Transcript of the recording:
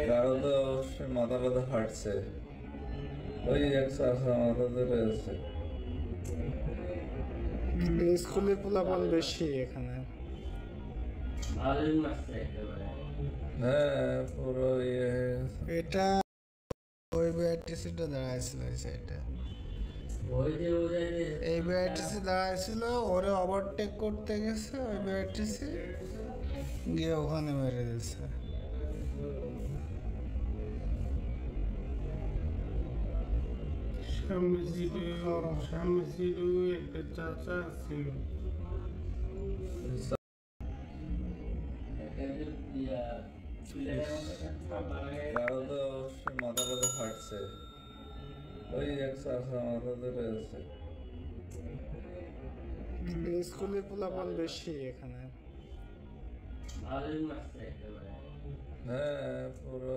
কারো তো অবশ্যই মাথা ব্যথা হাঁটছে, ওই এক চাষা মাথা ধরে আছে। স্কুলের পোলাপান বেশি এখানে। হ্যাঁ পুরো ইয়ে এটা ওই বিআরটিসিটা দাঁড়াইছিল এই সাইডে, এই বিআরটিসি দাঁড়াইছিল, ওরে ওভারটেক করতে গেছে ওই বিআরটিসি, গিয়ে ওখানে মেরে দিয়েছে। সামনে ছিল একটা চাচা ছিল। কারো তো অবশ্যই মাথা ব্যথা হাঁটছে, ওই এক চাষা মাথা ধরে আছে। স্কুলের পোলাপান বেশি এখানে। হ্যাঁ পুরো